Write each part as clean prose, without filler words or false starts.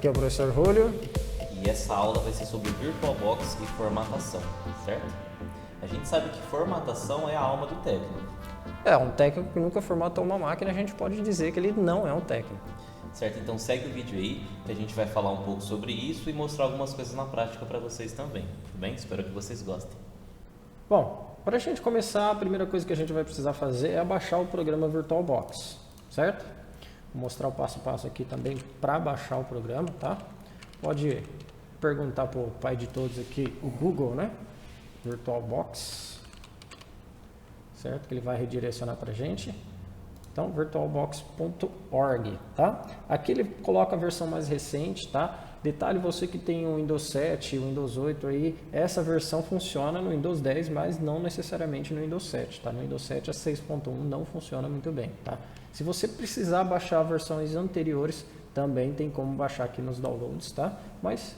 Aqui é o professor Julio. E essa aula vai ser sobre VirtualBox e formatação, certo? A gente sabe que formatação é a alma do técnico. Um técnico que nunca formatou uma máquina, a gente pode dizer que ele não é um técnico. Certo? Então segue o vídeo aí, que a gente vai falar um pouco sobre isso e mostrar algumas coisas na prática para vocês também, tudo bem? Espero que vocês gostem. Bom, para a gente começar, a primeira coisa que a gente vai precisar fazer é baixar o programa VirtualBox, certo? Vou mostrar o passo a passo aqui também para baixar o programa, tá? Pode perguntar para o pai de todos aqui, o Google, né? VirtualBox, certo? Que ele vai redirecionar para a gente. Então, virtualbox.org, tá? Aqui ele coloca a versão mais recente, tá? Detalhe, você que tem o Windows 7, o Windows 8 aí, essa versão funciona no Windows 10, mas não necessariamente no Windows 7, tá? No Windows 7 a 6.1 não funciona muito bem, tá? Se você precisar baixar versões anteriores, também tem como baixar aqui nos downloads, tá? Mas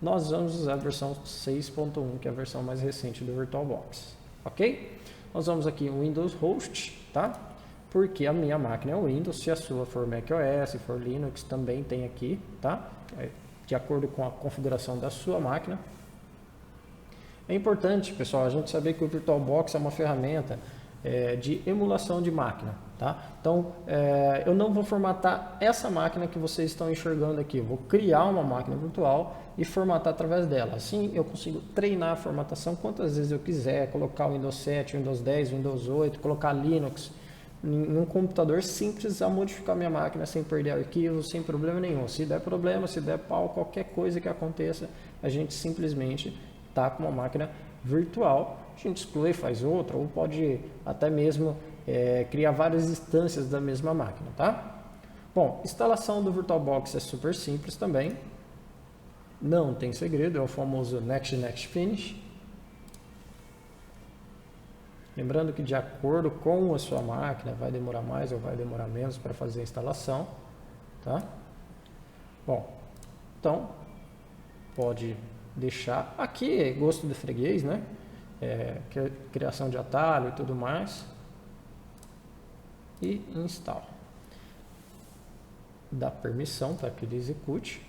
nós vamos usar a versão 6.1, que é a versão mais recente do VirtualBox, ok? Nós vamos aqui em Windows Host, tá? Porque a minha máquina é Windows, se a sua for macOS, for Linux, também tem aqui, tá? De acordo com a configuração da sua máquina. É importante, pessoal, a gente saber que o VirtualBox é uma ferramenta de emulação de máquina, tá? Então, eu não vou formatar essa máquina que vocês estão enxergando aqui. Eu vou criar uma máquina virtual e formatar através dela. Assim, eu consigo treinar a formatação quantas vezes eu quiser, colocar o Windows 7, Windows 10, Windows 8, colocar Linux em um computador simples a modificar minha máquina sem perder arquivos, sem problema nenhum. Se der problema, se der pau, qualquer coisa que aconteça, a gente simplesmente está com uma máquina virtual. A gente exclui, faz outra, ou pode até mesmo criar várias instâncias da mesma máquina, tá? Bom, instalação do VirtualBox é super simples também. Não tem segredo, é o famoso Next Finish. Lembrando que de acordo com a sua máquina vai demorar mais ou vai demorar menos para fazer a instalação, tá? Bom, então pode deixar aqui, gosto do freguês, né? Criação de atalho e tudo mais. E instala. Dá permissão para que ele execute.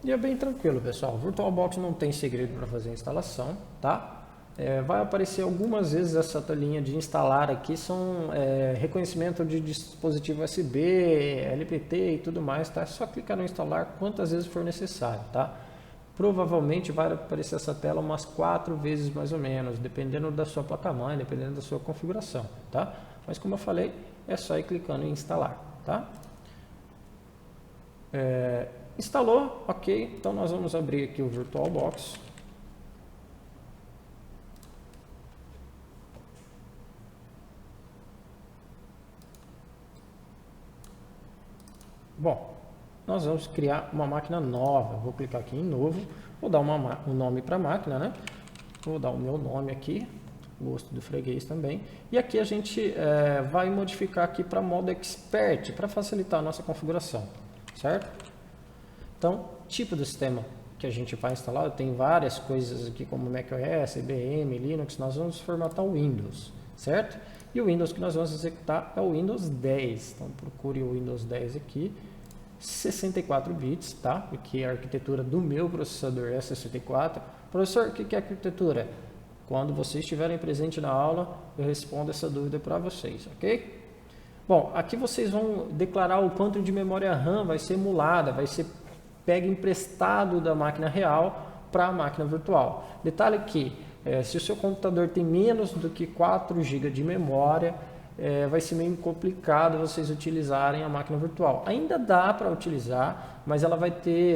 E é bem tranquilo, pessoal. O VirtualBox não tem segredo para fazer a instalação, tá? Vai aparecer algumas vezes essa telinha de instalar aqui, são reconhecimento de dispositivo USB, LPT e tudo mais, tá? É só clicar no instalar quantas vezes for necessário, tá? Provavelmente vai aparecer essa tela umas 4 vezes mais ou menos, dependendo da sua placa-mãe, dependendo da sua configuração, tá? Mas como eu falei, é só ir clicando em instalar, tá? Instalou, ok, então nós vamos abrir aqui o VirtualBox. Bom, nós vamos criar uma máquina nova. Vou clicar aqui em novo, vou dar um nome para a máquina, né? Vou dar o meu nome aqui, gosto do freguês também. E aqui a gente vai modificar aqui para modo Expert, para facilitar a nossa configuração, certo? Então, tipo do sistema que a gente vai instalar, tem várias coisas aqui como macOS, IBM, Linux, nós vamos formatar o Windows, certo? E o Windows que nós vamos executar é o Windows 10, então procure o Windows 10 aqui, 64 bits, tá? Porque a arquitetura do meu processador é 64. Professor, o que é arquitetura? Quando vocês estiverem presente na aula, eu respondo essa dúvida para vocês, ok? Bom, aqui vocês vão declarar o quanto de memória RAM vai ser emulada, vai ser pega emprestado da máquina real para a máquina virtual. Detalhe que, se o seu computador tem menos do que 4 GB de memória, vai ser meio complicado vocês utilizarem a máquina virtual. Ainda dá para utilizar, mas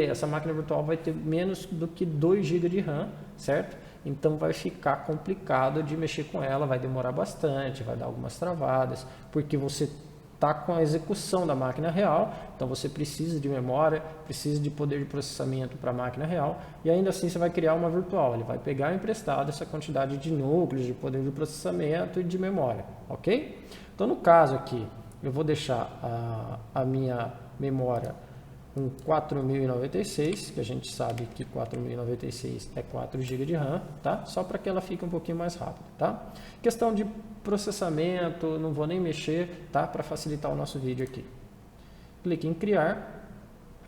essa máquina virtual vai ter menos do que 2 GB de RAM, certo? Então vai ficar complicado de mexer com ela, vai demorar bastante, vai dar algumas travadas, porque você está com a execução da máquina real, então você precisa de memória, precisa de poder de processamento para a máquina real, e ainda assim você vai criar uma virtual, ele vai pegar emprestado essa quantidade de núcleos, de poder de processamento e de memória, ok? Então no caso aqui, eu vou deixar a minha memória um 4096, que a gente sabe que 4096 é 4 GB de RAM, tá? Só para que ela fique um pouquinho mais rápida, tá? Questão de processamento, não vou nem mexer, tá? Para facilitar o nosso vídeo aqui. Clique em criar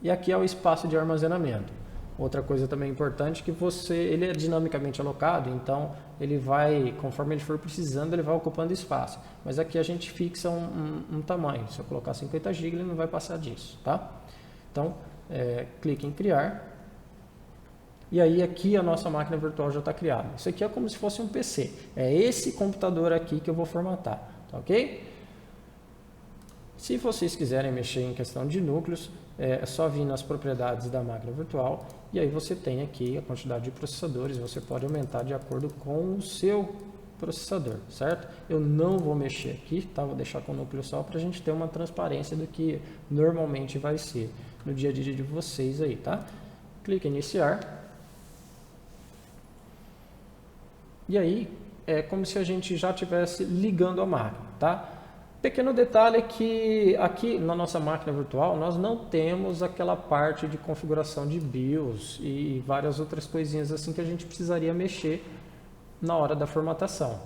e aqui é o espaço de armazenamento. Outra coisa também importante que ele é dinamicamente alocado, então ele vai, conforme ele for precisando, ele vai ocupando espaço. Mas aqui a gente fixa um tamanho. Se eu colocar 50 GB, ele não vai passar disso, tá? Então, clique em criar. E aí aqui a nossa máquina virtual já está criada. Isso aqui é como se fosse um PC. É esse computador aqui que eu vou formatar, tá ok? Se vocês quiserem mexer em questão de núcleos, é só vir nas propriedades da máquina virtual e aí você tem aqui a quantidade de processadores, você pode aumentar de acordo com o seu processador, certo? Eu não vou mexer aqui, tá? Vou deixar com o núcleo só para a gente ter uma transparência do que normalmente vai ser no dia a dia de vocês aí, tá? Clique em iniciar. E aí é como se a gente já estivesse ligando a máquina, tá? Pequeno detalhe é que aqui na nossa máquina virtual nós não temos aquela parte de configuração de BIOS e várias outras coisinhas assim que a gente precisaria mexer na hora da formatação.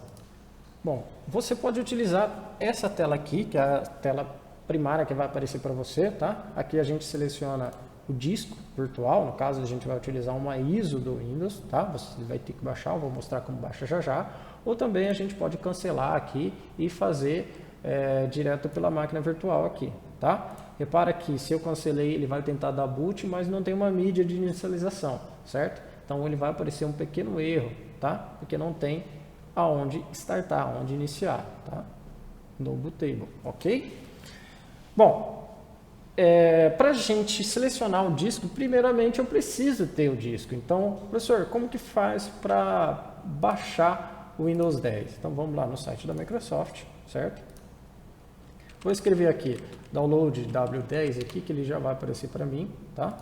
Bom, você pode utilizar essa tela aqui, que é a tela primária que vai aparecer para você, tá? Aqui a gente seleciona o disco virtual, no caso a gente vai utilizar uma ISO do Windows, tá? Você vai ter que baixar, eu vou mostrar como baixa já já. Ou também a gente pode cancelar aqui e fazer direto pela máquina virtual aqui, tá? Repara que se eu cancelei, ele vai tentar dar boot, mas não tem uma mídia de inicialização, certo? Então ele vai aparecer um pequeno erro, tá? Porque não tem aonde startar, aonde iniciar, tá? No bootable, ok? Bom, para a gente selecionar o disco, primeiramente eu preciso ter o disco. Então, professor, como que faz para baixar o Windows 10? Então vamos lá no site da Microsoft, certo? Vou escrever aqui, download W10 aqui, que ele já vai aparecer para mim, tá?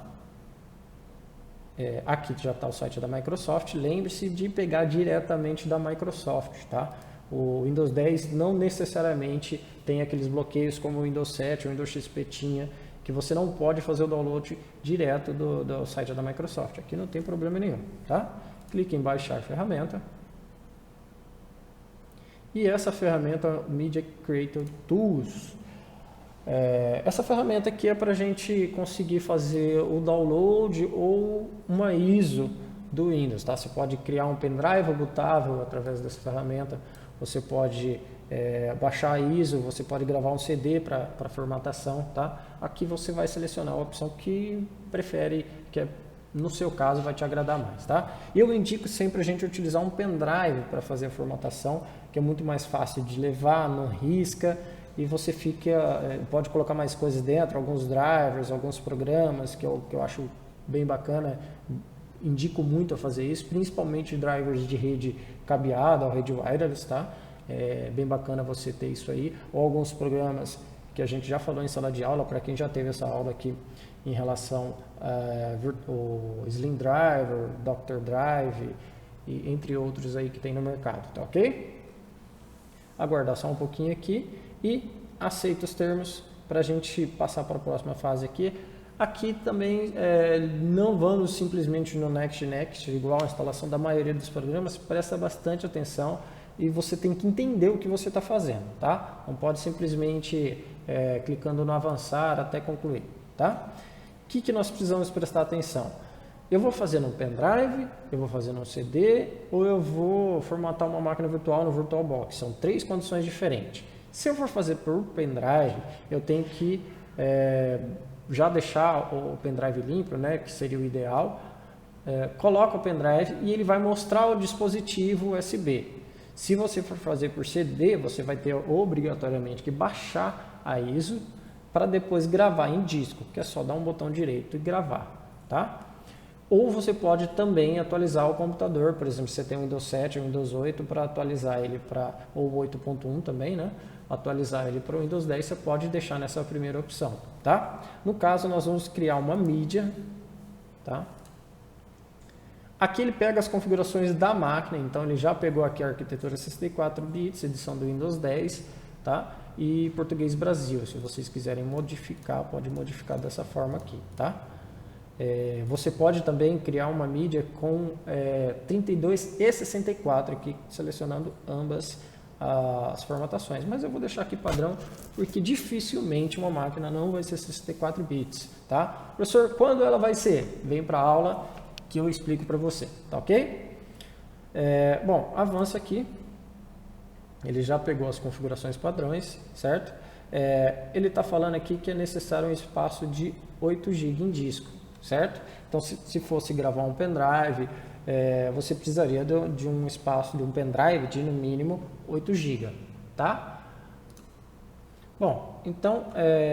Aqui já está o site da Microsoft. Lembre-se de pegar diretamente da Microsoft, tá? O Windows 10 não necessariamente tem aqueles bloqueios como o Windows 7 ou o Windows XP tinha, que você não pode fazer o download direto do site da Microsoft. Aqui não tem problema nenhum, tá? Clique em baixar a ferramenta. E essa ferramenta Media Creator Tools, essa ferramenta aqui é para a gente conseguir fazer o download ou uma ISO do Windows, tá? Você pode criar um pendrive bootável através dessa ferramenta, você pode baixar a ISO, você pode gravar um CD para formatação, tá? Aqui você vai selecionar a opção que prefere, que no seu caso vai te agradar mais, tá? Eu indico sempre a gente utilizar um pendrive para fazer a formatação, que é muito mais fácil de levar, não risca, e você pode colocar mais coisas dentro, alguns drivers, alguns programas que eu acho bem bacana, indico muito a fazer isso, principalmente drivers de rede cabeada ou rede wireless, tá? É bem bacana você ter isso aí, ou alguns programas que a gente já falou em sala de aula, para quem já teve essa aula aqui em relação ao Slim Driver, Dr. Drive, e entre outros aí que tem no mercado, tá ok? Aguardar só um pouquinho aqui e aceita os termos para a gente passar para a próxima fase aqui. Aqui também não vamos simplesmente no Next, igual a instalação da maioria dos programas, presta bastante atenção e você tem que entender o que você está fazendo, tá? Não pode simplesmente clicando no avançar até concluir, tá? O que nós precisamos prestar atenção? Eu vou fazer no pendrive, eu vou fazer no CD ou eu vou formatar uma máquina virtual no VirtualBox. São 3 condições diferentes. Se eu for fazer por pendrive, eu tenho que já deixar o pendrive limpo, né, que seria o ideal. Coloca o pendrive e ele vai mostrar o dispositivo USB. Se você for fazer por CD, você vai ter obrigatoriamente que baixar a ISO para depois gravar em disco, que é só dar um botão direito e gravar, tá? Ou você pode também atualizar o computador, por exemplo, se você tem o Windows 7 ou Windows 8, para atualizar ele ou 8.1 também, né? Atualizar ele para o Windows 10, você pode deixar nessa primeira opção, tá? No caso, nós vamos criar uma mídia, tá? Aqui ele pega as configurações da máquina, então ele já pegou aqui a arquitetura 64 bits, edição do Windows 10, tá? e Português Brasil. Se vocês quiserem modificar, pode modificar dessa forma aqui, tá? Você pode também criar uma mídia com 32 e 64 aqui, selecionando ambas as formatações, mas eu vou deixar aqui padrão, porque dificilmente uma máquina não vai ser 64 bits, tá? Professor, quando ela vai ser? Vem para a aula que eu explico para você, tá ok? Bom, avança aqui, ele já pegou as configurações padrões, certo? Ele está falando aqui que é necessário um espaço de 8 GB em disco, certo? Então, se fosse gravar um pendrive, você precisaria de um espaço de um pendrive de no mínimo 8 GB, tá? Bom, então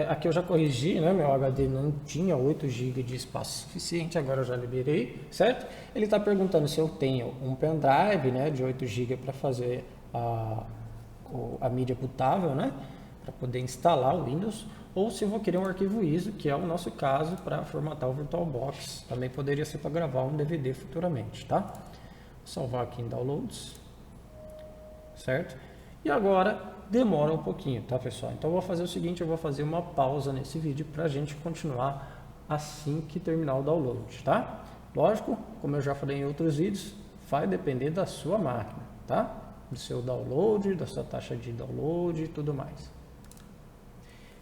aqui eu já corrigi, né? Meu HD não tinha 8 GB de espaço suficiente, agora eu já liberei, certo? Ele está perguntando se eu tenho um pendrive, né, de 8 GB para fazer a mídia bootável, né, para poder instalar o Windows, ou se eu vou querer um arquivo ISO, que é o nosso caso para formatar o VirtualBox. Também poderia ser para gravar um DVD futuramente, tá? Vou salvar aqui em Downloads, certo? E agora demora um pouquinho, tá, pessoal? Então eu vou fazer o seguinte, eu vou fazer uma pausa nesse vídeo para a gente continuar assim que terminar o download, tá? Lógico, como eu já falei em outros vídeos, vai depender da sua máquina, tá? Do seu download, da sua taxa de download e tudo mais.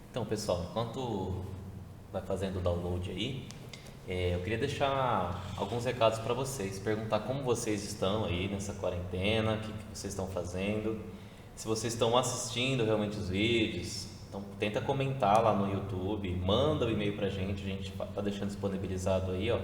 Então, pessoal, enquanto vai fazendo o download aí, eu queria deixar alguns recados para vocês, perguntar como vocês estão aí nessa quarentena, o que vocês estão fazendo, se vocês estão assistindo realmente os vídeos. Então, tenta comentar lá no YouTube, manda o e-mail para a gente está deixando disponibilizado aí, ó,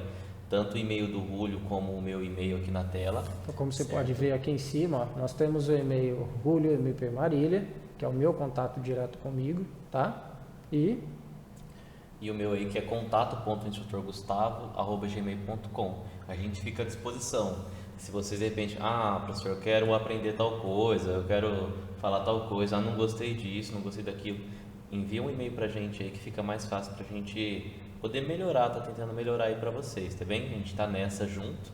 tanto o e-mail do Julio como o meu e-mail aqui na tela. Então, como você pode ver aqui em cima, ó, nós temos o e-mail julio.mp.marília, que é o meu contato direto comigo, tá? E o meu aí que é contato.instrutorgustavo@gmail.com. A gente fica à disposição. Se vocês de repente, professor, eu quero aprender tal coisa, eu quero falar tal coisa, não gostei disso, não gostei daquilo, envia um e-mail pra gente aí que fica mais fácil pra gente poder melhorar, tá tentando melhorar aí pra vocês, tá bem? A gente tá nessa junto,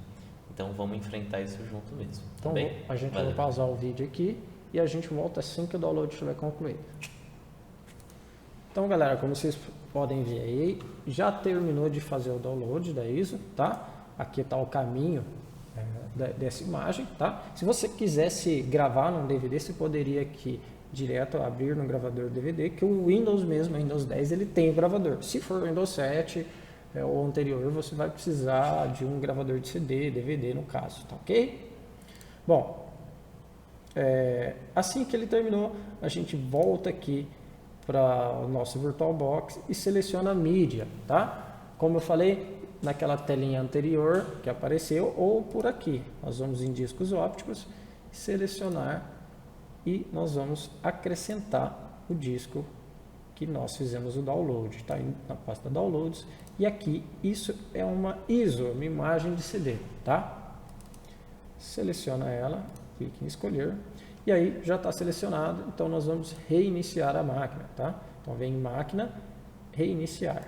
então vamos enfrentar isso junto mesmo, tá então, bem? a gente vai pausar o vídeo aqui e a gente volta assim que o download estiver concluído. Então, galera, como vocês podem ver aí, já terminou de fazer o download da ISO, tá? Aqui está o caminho dessa imagem, tá? Se você quisesse gravar num DVD, você poderia aqui direto abrir no gravador DVD, que o Windows mesmo, o Windows 10, ele tem o gravador. Se for o Windows 7 ou anterior, você vai precisar de um gravador de CD, DVD no caso, tá ok? Bom, assim que ele terminou, a gente volta aqui para o nosso VirtualBox e seleciona a mídia, tá? Como eu falei, naquela telinha anterior que apareceu, ou por aqui, nós vamos em discos ópticos, selecionar e nós vamos acrescentar o disco que nós fizemos o download, tá? Na pasta Downloads, e aqui isso é uma ISO, uma imagem de CD, tá? Seleciona ela, clique em escolher. E aí já está selecionado, então nós vamos reiniciar a máquina, tá? Então vem em máquina, reiniciar.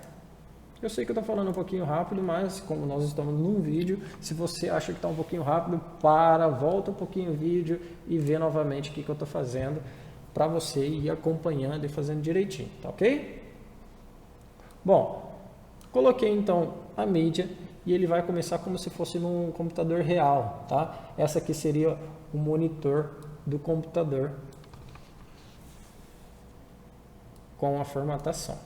Eu sei que eu estou falando um pouquinho rápido, mas como nós estamos num vídeo, se você acha que está um pouquinho rápido, volta um pouquinho o vídeo e vê novamente o que eu estou fazendo para você ir acompanhando e fazendo direitinho, tá ok? Bom, coloquei então a mídia e ele vai começar como se fosse num computador real, tá? Essa aqui seria o monitor do computador com a formatação,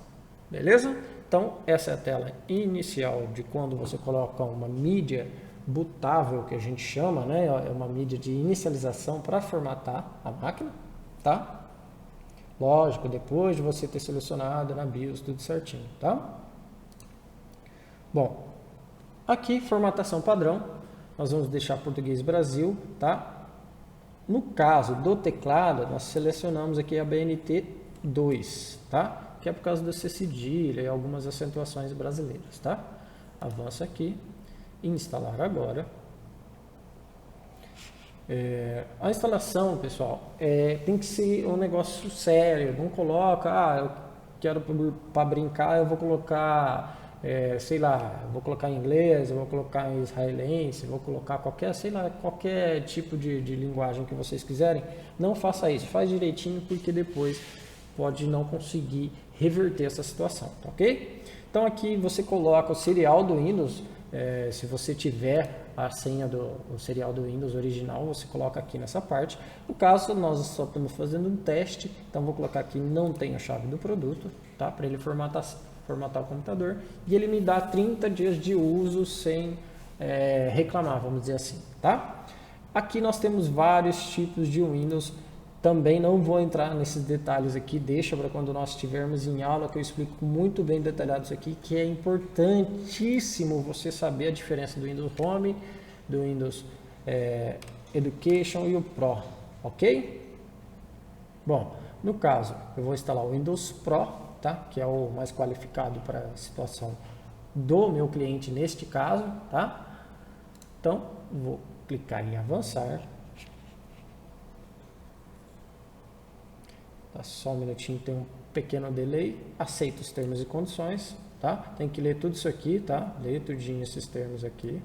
beleza? Então essa é a tela inicial de quando você coloca uma mídia bootável, que a gente chama, né? É uma mídia de inicialização para formatar a máquina, tá? Lógico, depois de você ter selecionado na BIOS tudo certinho, tá? Bom, aqui formatação padrão, nós vamos deixar Português Brasil, tá? No caso do teclado, nós selecionamos aqui a BNT2, tá? Que é por causa do C cedilha e algumas acentuações brasileiras, tá? Avança aqui, instalar agora. A instalação, pessoal, tem que ser um negócio sério, não coloca, eu quero para brincar, eu vou colocar, sei lá, vou colocar em inglês, eu vou colocar em israelense, vou colocar qualquer, sei lá, qualquer tipo de linguagem que vocês quiserem. Não faça isso, faz direitinho, porque depois pode não conseguir reverter essa situação, tá ok? Então aqui você coloca o serial do Windows, se você tiver a senha o serial do Windows original, você coloca aqui nessa parte. No caso, nós só estamos fazendo um teste, então vou colocar aqui não tem a chave do produto, tá? Para ele formatar o computador, e ele me dá 30 dias de uso sem reclamar, vamos dizer assim, tá? Aqui nós temos vários tipos de Windows. Também não vou entrar nesses detalhes aqui, deixa para quando nós estivermos em aula, que eu explico muito bem detalhado isso aqui, que é importantíssimo você saber a diferença do Windows Home, do Windows Education e o Pro, ok? Bom, no caso, eu vou instalar o Windows Pro, tá? Que é o mais qualificado para a situação do meu cliente neste caso, tá? Então, vou clicar em avançar. Tá, só um minutinho, tem um pequeno delay. Aceito os termos e condições, tá? Tem que ler tudo isso aqui, tá? Ler tudinho esses termos aqui.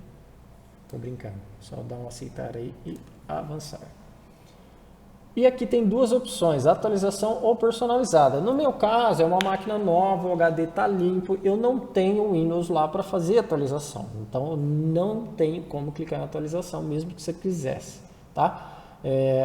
Tô brincando. Só dar um aceitar aí e avançar. E aqui tem duas opções, atualização ou personalizada. No meu caso, é uma máquina nova, o HD tá limpo, eu não tenho Windows lá para fazer atualização. Então, eu não tenho como clicar na atualização, mesmo que você quisesse, tá?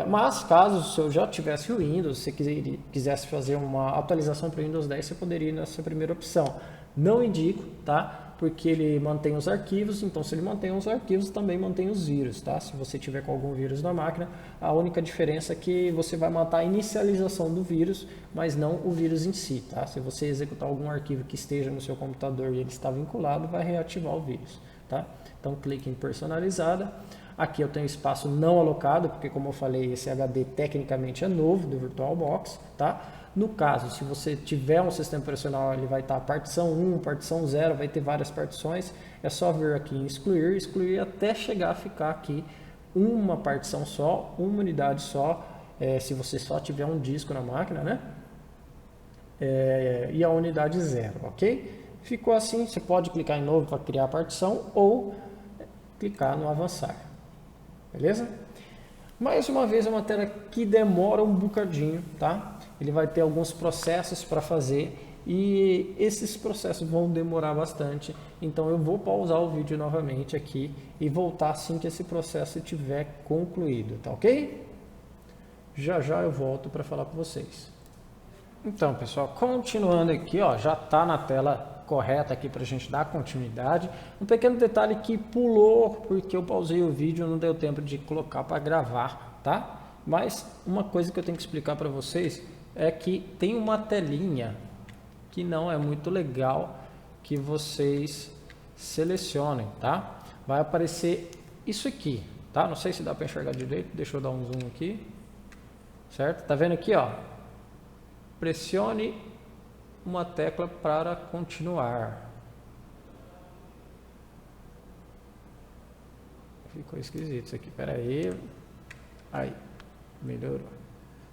Mas caso eu já tivesse o Windows, se você quisesse fazer uma atualização para o Windows 10, você poderia ir nessa primeira opção. Não indico, tá? Porque ele mantém os arquivos, então se ele mantém os arquivos, também mantém os vírus, tá? Se você tiver com algum vírus na máquina, a única diferença é que você vai matar a inicialização do vírus, mas não o vírus em si, tá? Se você executar algum arquivo que esteja no seu computador e ele está vinculado, vai reativar o vírus, tá? Então clique em personalizada. Aqui eu tenho espaço não alocado, porque como eu falei, esse HD tecnicamente é novo do VirtualBox, tá? No caso, se você tiver um sistema operacional, ele vai estar partição 1, partição 0, vai ter várias partições, é só vir aqui em excluir até chegar a ficar aqui uma partição só, uma unidade só, se você só tiver um disco na máquina, né? E a unidade 0, ok? Ficou assim, você pode clicar em novo para criar a partição ou clicar no avançar. Beleza? Mais uma vez, é uma tela que demora um bocadinho, tá? Ele vai ter alguns processos para fazer e esses processos vão demorar bastante. Então, eu vou pausar o vídeo novamente aqui e voltar assim que esse processo estiver concluído, tá ok? Já já eu volto para falar com vocês. Então, pessoal, continuando aqui, ó, já está na tela correta aqui para a gente dar continuidade. Um pequeno detalhe que pulou porque eu pausei o vídeo, não deu tempo de colocar para gravar, tá? Mas uma coisa que eu tenho que explicar para vocês é que tem uma telinha que não é muito legal que vocês selecionem, tá? Vai aparecer isso aqui, tá? Não sei se dá para enxergar direito, deixa eu dar um zoom aqui, certo? Tá vendo aqui, ó? Pressione uma tecla para continuar. Ficou esquisito isso aqui, pera aí. Aí, melhorou.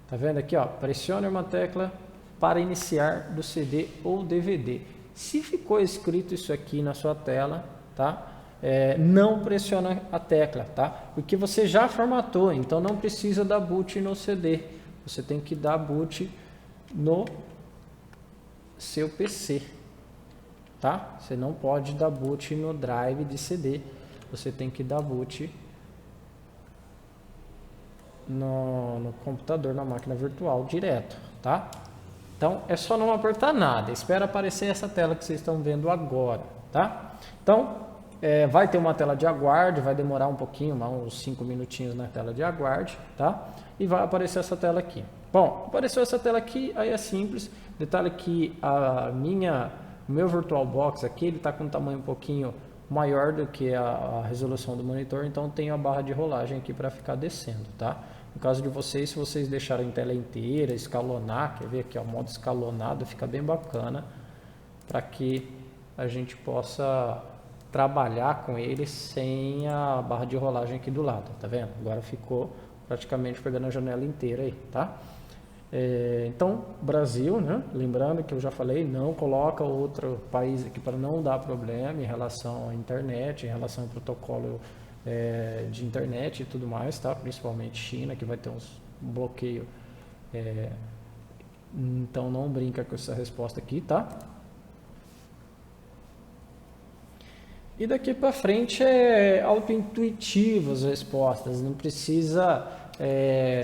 Tá vendo aqui, ó? Pressione uma tecla para iniciar do CD ou DVD. Se ficou escrito isso aqui na sua tela, tá? Não pressiona a tecla, tá? Porque você já formatou, então não precisa dar boot no CD. Você tem que dar boot no seu PC, tá? Você não pode dar boot no drive de CD, você tem que dar boot no computador, na máquina virtual direto, tá? Então é só não apertar nada, espera aparecer essa tela que vocês estão vendo agora, tá? Então vai ter uma tela de aguarde, vai demorar um pouquinho, uns 5 minutinhos na tela de aguarde, tá? E vai aparecer essa tela aqui. Bom, apareceu essa tela aqui, aí é simples. Detalhe que o meu VirtualBox aqui, ele está com um tamanho um pouquinho maior do que a resolução do monitor, então tem a barra de rolagem aqui para ficar descendo, tá? No caso de vocês, se vocês deixarem tela inteira, escalonar, quer ver aqui, ó, modo escalonado, fica bem bacana para que a gente possa trabalhar com ele sem a barra de rolagem aqui do lado, tá vendo? Agora ficou praticamente pegando a janela inteira aí, tá? Então, Brasil, né? Lembrando que eu já falei, não coloca outro país aqui para não dar problema em relação à internet, em relação ao protocolo de internet e tudo mais, tá? Principalmente China, que vai ter um bloqueio Então não brinca com essa resposta aqui, tá? E daqui para frente é auto-intuitivo as respostas, não precisa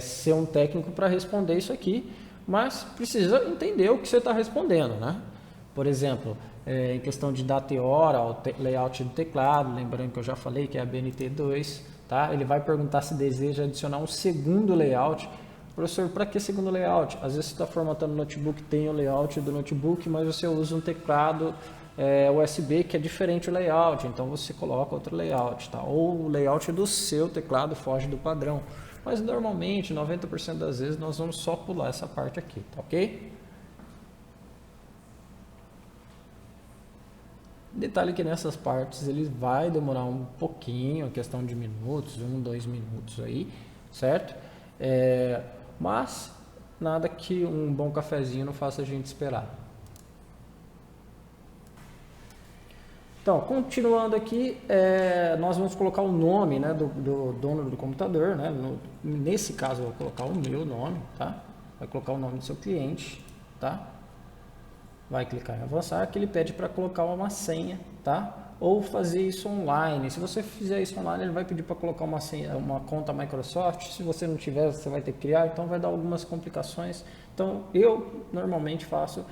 ser um técnico para responder isso aqui, mas precisa entender o que você está respondendo, né? Por exemplo, em questão de data e hora, o layout do teclado, lembrando que eu já falei que é a BNT2, tá? Ele vai perguntar se deseja adicionar um segundo layout. Professor, para que segundo layout? Às vezes você está formatando o notebook, tem o layout do notebook, mas você usa um teclado USB que é diferente o layout, então você coloca outro layout, tá? Ou o layout do seu teclado foge do padrão. Mas normalmente, 90% das vezes, nós vamos só pular essa parte aqui, tá ok? Detalhe que nessas partes ele vai demorar um pouquinho, questão de minutos, 2 minutos aí, certo? Mas nada que um bom cafezinho não faça a gente esperar. Então, continuando aqui, nós vamos colocar o nome, né, do dono do computador, né? Nesse caso eu vou colocar o meu nome, tá? Vai colocar o nome do seu cliente, tá? Vai clicar em avançar, que ele pede para colocar uma senha, tá? Ou fazer isso online. Se você fizer isso online, ele vai pedir para colocar uma senha, uma conta Microsoft. Se você não tiver, você vai ter que criar, então vai dar algumas complicações. Então, eu normalmente faço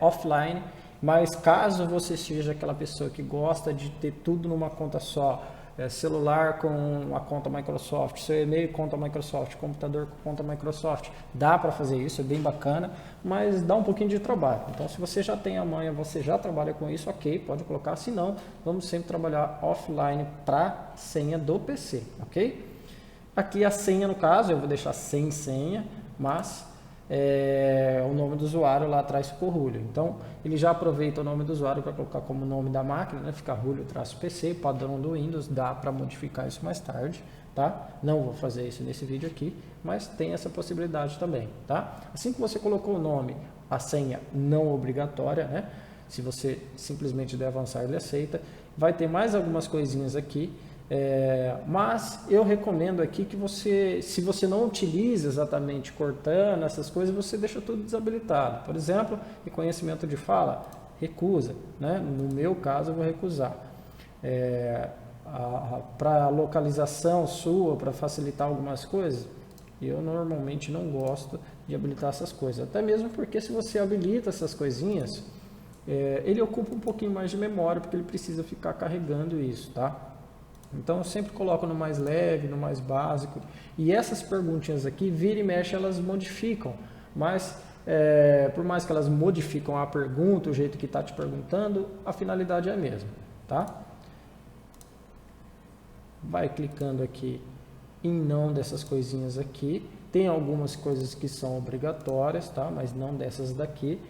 offline. Mas caso você seja aquela pessoa que gosta de ter tudo numa conta só, celular com a conta Microsoft, seu e-mail conta Microsoft, computador com conta Microsoft, dá para fazer isso, é bem bacana, mas dá um pouquinho de trabalho. Então se você já tem a manha, você já trabalha com isso, ok, pode colocar, se não, vamos sempre trabalhar offline para senha do PC, ok? Aqui a senha no caso, eu vou deixar sem senha, mas o nome do usuário lá atrás ficou Julio. Então ele já aproveita o nome do usuário para colocar como nome da máquina, né? Fica Julio-PC, padrão do Windows, dá para modificar isso mais tarde, tá? Não vou fazer isso nesse vídeo aqui, mas tem essa possibilidade também, tá? Assim que você colocou o nome, a senha não obrigatória, né? Se você simplesmente der avançar, ele aceita. Vai ter mais algumas coisinhas aqui. Mas eu recomendo aqui que você, se você não utiliza exatamente cortando essas coisas, você deixa tudo desabilitado. Por exemplo, reconhecimento de fala, recusa, né? No meu caso eu vou recusar. Para localização sua, para facilitar algumas coisas, eu normalmente não gosto de habilitar essas coisas, até mesmo porque se você habilita essas coisinhas, ele ocupa um pouquinho mais de memória, porque ele precisa ficar carregando isso, tá? Então eu sempre coloco no mais leve, no mais básico. E essas perguntinhas aqui, vira e mexe, elas modificam. Mas por mais que elas modificam a pergunta, o jeito que está te perguntando, a finalidade é a mesma, tá? Vai clicando aqui em não dessas coisinhas aqui. Tem algumas coisas que são obrigatórias, tá? Mas não dessas daqui.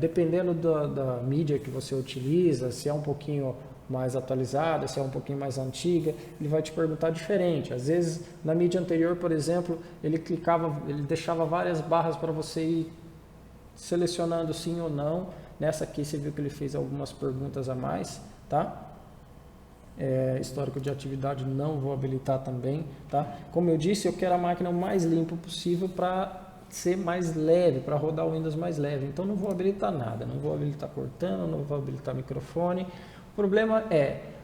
Dependendo da mídia que você utiliza, se é um pouquinho mais atualizada, se é um pouquinho mais antiga, ele vai te perguntar diferente. Às vezes, na mídia anterior, por exemplo, ele deixava várias barras para você ir selecionando sim ou não. Nessa aqui você viu que ele fez algumas perguntas a mais, tá? Histórico de atividade não vou habilitar também, tá? Como eu disse, eu quero a máquina o mais limpa possível para ser mais leve, para rodar o Windows mais leve. Então não vou habilitar nada, não vou habilitar cortando, não vou habilitar microfone. O problema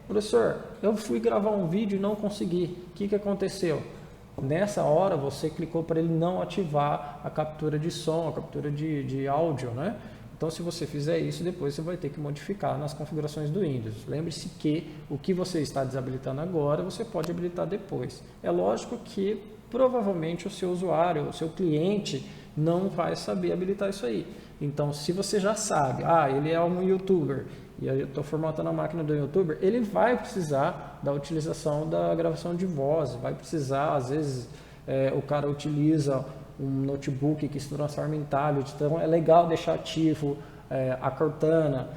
professor, eu fui gravar um vídeo e não consegui. O que aconteceu? Nessa hora você clicou para ele não ativar a captura de som, a captura de áudio, né? Então se você fizer isso, depois você vai ter que modificar nas configurações do Windows. Lembre-se que o que você está desabilitando agora, você pode habilitar depois. É lógico que provavelmente o seu usuário, o seu cliente não vai saber habilitar isso aí. Então se você já sabe, ele é um YouTuber, e eu estou formatando a máquina do YouTuber, ele vai precisar da utilização da gravação de voz, vai precisar, às vezes, o cara utiliza um notebook que se transforma em tablet, então é legal deixar ativo a Cortana,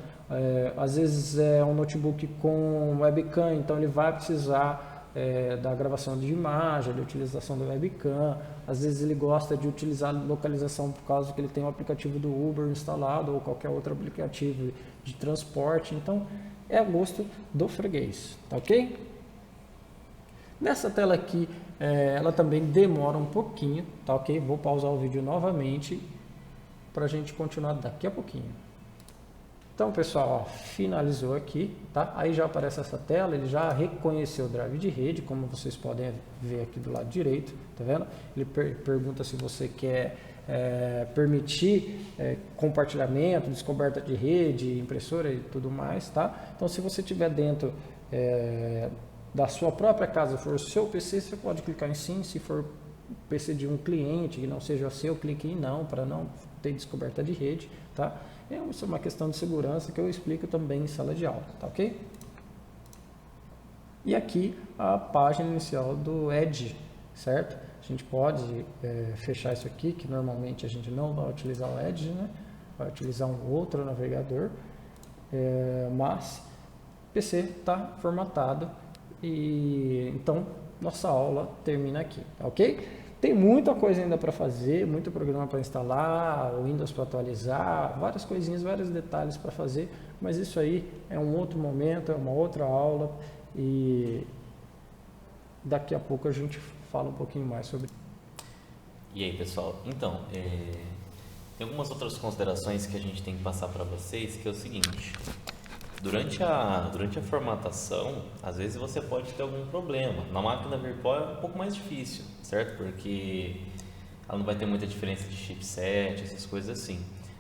às vezes é um notebook com webcam, então ele vai precisar da gravação de imagem, da utilização da webcam. Às vezes ele gosta de utilizar localização por causa que ele tem o aplicativo do Uber instalado ou qualquer outro aplicativo de transporte. Então é a gosto do freguês, tá ok? Nessa tela aqui ela também demora um pouquinho, tá ok? Vou pausar o vídeo novamente para a gente continuar daqui a pouquinho. Então, pessoal, ó, finalizou aqui, tá? Aí já aparece essa tela, ele já reconheceu o drive de rede, como vocês podem ver aqui do lado direito, tá vendo? Ele pergunta se você quer permitir compartilhamento, descoberta de rede, impressora e tudo mais, tá? Então, se você estiver dentro da sua própria casa, for o seu PC, você pode clicar em sim. Se for PC de um cliente que não seja seu, clique em não, para não ter descoberta de rede, tá? Isso é uma questão de segurança que eu explico também em sala de aula, tá ok? E aqui a página inicial do Edge, certo? A gente pode fechar isso aqui, que normalmente a gente não vai utilizar o Edge, né? Vai utilizar um outro navegador, mas o PC está formatado e então nossa aula termina aqui, tá ok? Tem muita coisa ainda para fazer, muito programa para instalar, Windows para atualizar, várias coisinhas, vários detalhes para fazer, mas isso aí é um outro momento, é uma outra aula e daqui a pouco a gente fala um pouquinho mais sobre. E aí, pessoal, então, tem algumas outras considerações que a gente tem que passar para vocês, que é o seguinte: durante a formatação, às vezes você pode ter algum problema. Na máquina virtual é um pouco mais difícil, certo? Porque ela não vai ter muita diferença de chipset, essas coisas assim.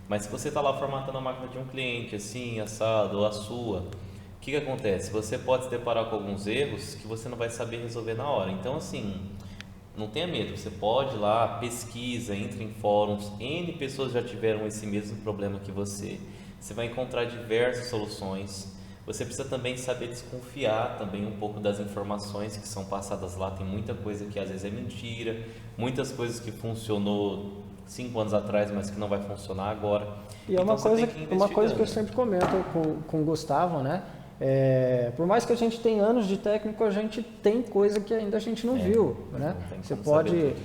Mas se você está lá formatando a máquina de um cliente, assim, assado, ou a sua, o que acontece? Você pode se deparar com alguns erros que você não vai saber resolver na hora. Então, assim, não tenha medo. Você pode ir lá, pesquisa, entra em fóruns. N pessoas já tiveram esse mesmo problema que você. Você vai encontrar diversas soluções. Você precisa também saber desconfiar também um pouco das informações que são passadas lá. Tem muita coisa que às vezes é mentira, muitas coisas que funcionou 5 anos atrás, mas que não vai funcionar agora. E então, uma coisa que eu sempre comento com o Gustavo, né? Por mais que a gente tenha anos de técnico, a gente tem coisa que ainda a gente não viu, né? Você pode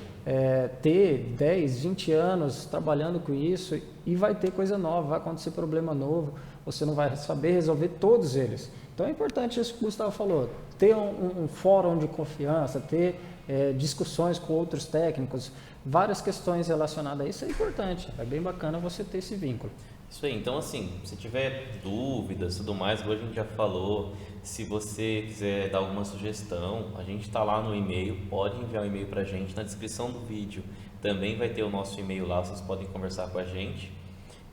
ter 10, 20 anos trabalhando com isso e vai ter coisa nova, vai acontecer problema novo, você não vai saber resolver todos eles. Então é importante isso que o Gustavo falou, ter um fórum de confiança, ter discussões com outros técnicos, várias questões relacionadas a isso é importante, é bem bacana você ter esse vínculo. Isso aí, então assim, se tiver dúvidas e tudo mais, como a gente já falou, se você quiser dar alguma sugestão, a gente está lá no e-mail, pode enviar um e-mail para a gente, na descrição do vídeo também vai ter o nosso e-mail lá, vocês podem conversar com a gente.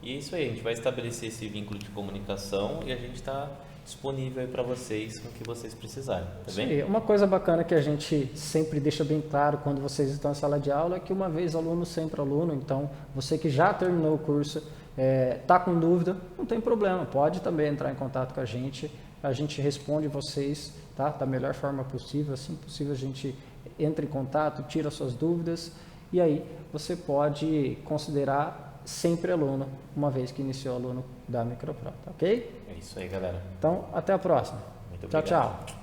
E é isso aí, a gente vai estabelecer esse vínculo de comunicação e a gente está disponível para vocês com o que vocês precisarem, tá bem? Sim, uma coisa bacana que a gente sempre deixa bem claro quando vocês estão em sala de aula é que uma vez aluno, sempre aluno, então você que já terminou o curso, tá com dúvida, não tem problema, pode também entrar em contato com a gente responde vocês, tá? Da melhor forma possível, assim possível a gente entra em contato, tira suas dúvidas e aí você pode considerar sempre aluno, uma vez que iniciou aluno da MicroPro, tá ok? É isso aí, galera. Então, até a próxima. Muito tchau, obrigado. tchau.